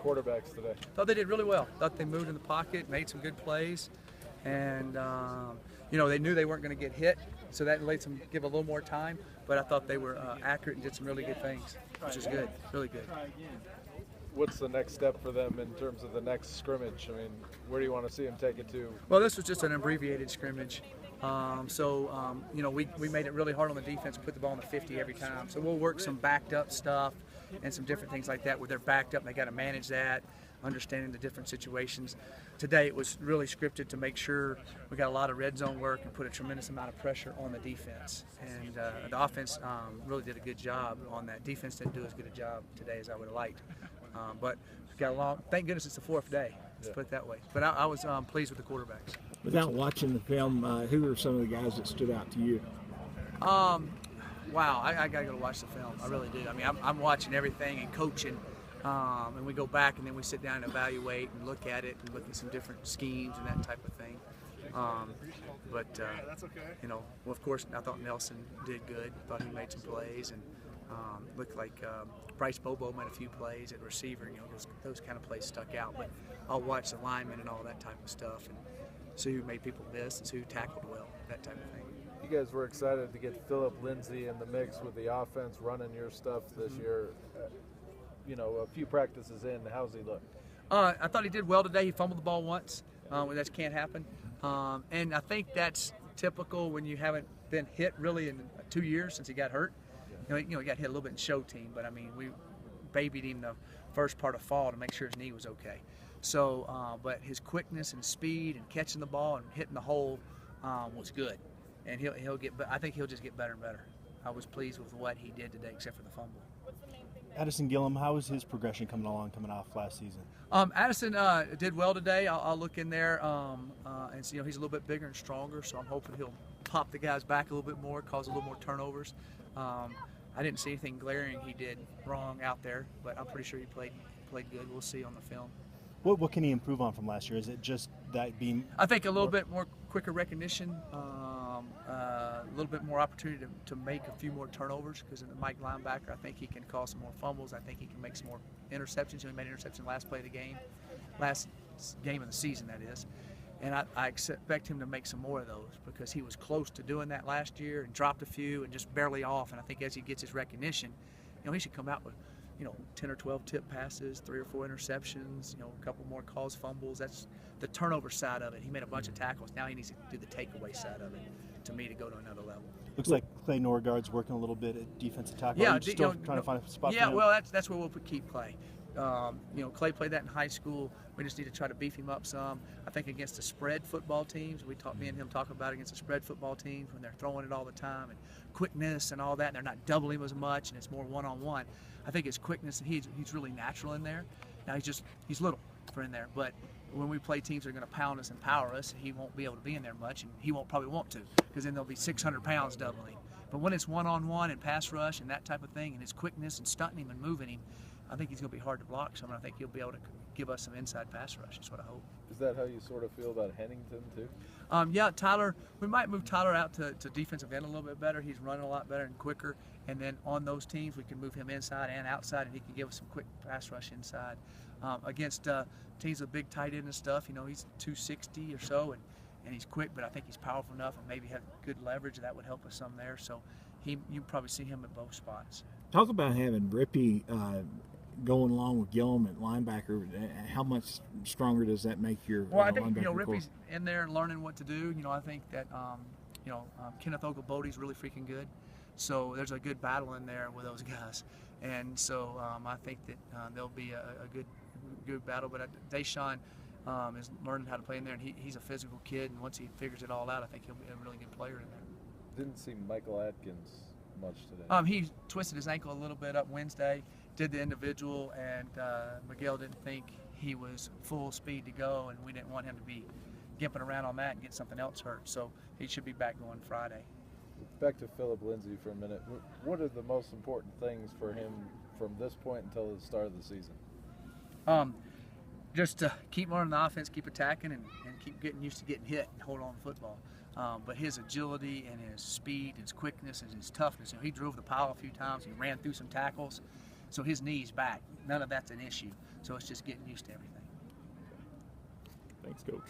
quarterbacks today? Thought they did really well. Thought they moved in the pocket, made some good plays, and you know, they knew they weren't going to get hit, so that lets them give a little more time. But I thought they were accurate and did some really good things, which is good, really good. What's the next step for them in terms of the next scrimmage? I mean, where do you want to see them take it to? Well, this was just an abbreviated scrimmage. You know, we made it really hard on the defense to put the ball in the 50 every time. So we'll work some backed up stuff and some different things like that where they're backed up and they got to manage that, understanding the different situations. Today it was really scripted to make sure we got a lot of red zone work and put a tremendous amount of pressure on the defense. And the offense really did a good job on that. Defense didn't do as good a job today as I would have liked. But we got along. Thank goodness it's the fourth day. Let's put it that way. But I was pleased with the quarterbacks. Without watching the film, who are some of the guys that stood out to you? Wow, I got to go watch the film. I really do. I mean, I'm watching everything and coaching, and we go back and then we sit down and evaluate and look at it and look at some different schemes and that type of thing. You know, well, of course, I thought Nelson did good. Thought he made some plays and looked like Bryce Bobo made a few plays at receiver. You know, those kind of plays stuck out. But I'll watch the linemen and all that type of stuff and see who made people miss and see who tackled well, that type of thing. You guys were excited to get Philip Lindsay in the mix with the offense running your stuff this year. You know, a few practices in, how's he look? I thought he did well today. He fumbled the ball once. That can't happen. And I think that's typical when you haven't been hit really in 2 years since he got hurt. You know, he got hit a little bit in show team, but I mean, we babied him the first part of fall to make sure his knee was okay. So, but his quickness and speed and catching the ball and hitting the hole was good. And he'll get. I think he'll just get better and better. I was pleased with what he did today, except for the fumble. Addison Gillum, how is his progression coming off last season? Addison did well today. I'll look in there, and you know, he's a little bit bigger and stronger, so I'm hoping he'll pop the guys back a little bit more, cause a little more turnovers. I didn't see anything glaring he did wrong out there, but I'm pretty sure he played good. We'll see on the film. What can he improve on from last year? Is it just that being? I think a little bit more quicker recognition, a little bit more opportunity to make a few more turnovers, because in the Mike linebacker, I think he can cause some more fumbles. I think he can make some more interceptions. He made an interception last play of the game, last game of the season, that is. And I expect him to make some more of those, because he was close to doing that last year and dropped a few and just barely off. And I think as he gets his recognition, you know, he should come out with, you know, 10 or 12 tip passes, 3 or 4 interceptions, you know, a couple more caused fumbles. That's the turnover side of it. He made a bunch of tackles. Now he needs to do the takeaway side of it, to me, to go to another level. Looks like Clay Norgard's working a a little bit at defensive tackle. Yeah, still trying to find a spot. Yeah, for him? well, that's where we'll keep Clay. You know, Clay played that in high school. We just need to try to beef him up some. I think against the spread football teams, me and him talk about against the spread football teams when they're throwing it all the time and quickness and all that, and they're not doubling him as much and it's more one-on-one. I think his quickness, and he's really natural in there. Now he's little for in there, but when we play teams that are going to pound us and power us, he won't be able to be in there much, and he won't probably want to, because then there'll be 600 pounds doubling. But when it's one-on-one and pass rush and that type of thing, and his quickness and stunting him and moving him, I think he's going to be hard to block some, and I think he'll be able to give us some inside pass rush. That's what I hope. Is that how you sort of feel about Hennington, too? Yeah, Tyler, we might move Tyler out to defensive end a little bit better. He's running a lot better and quicker. And then on those teams, we can move him inside and outside, and he can give us some quick pass rush inside. Against teams with big tight end and stuff, you know, he's 260 or so, and he's quick, but I think he's powerful enough and maybe have good leverage. That would help us some there. So you probably see him at both spots. Talk about having Rippey going along with Gillum at linebacker. How much stronger does that make your Well, I think, linebacker you know, core? Rippey's in there learning what to do. You know, I think that Kenneth Oglebody's really freaking good. So there's a good battle in there with those guys. And so I think that there'll be a good battle. But Deshaun is learning how to play in there, and he's a physical kid. And once he figures it all out, I think he'll be a really good player in there. Didn't see Michael Atkins much today. He twisted his ankle a little bit up Wednesday, did the individual, and Miguel didn't think he was full speed to go, and we didn't want him to be gimping around on that and get something else hurt. So he should be back going Friday. Back to Philip Lindsay for a minute. What are the most important things for him from this point until the start of the season? Just to keep running the offense, keep attacking, and keep getting used to getting hit and hold on to the football. But his agility and his speed, his quickness, and his toughness. You know, he drove the pile a few times. He ran through some tackles. So his knee's back. None of that's an issue. So it's just getting used to everything. Thanks, Coach.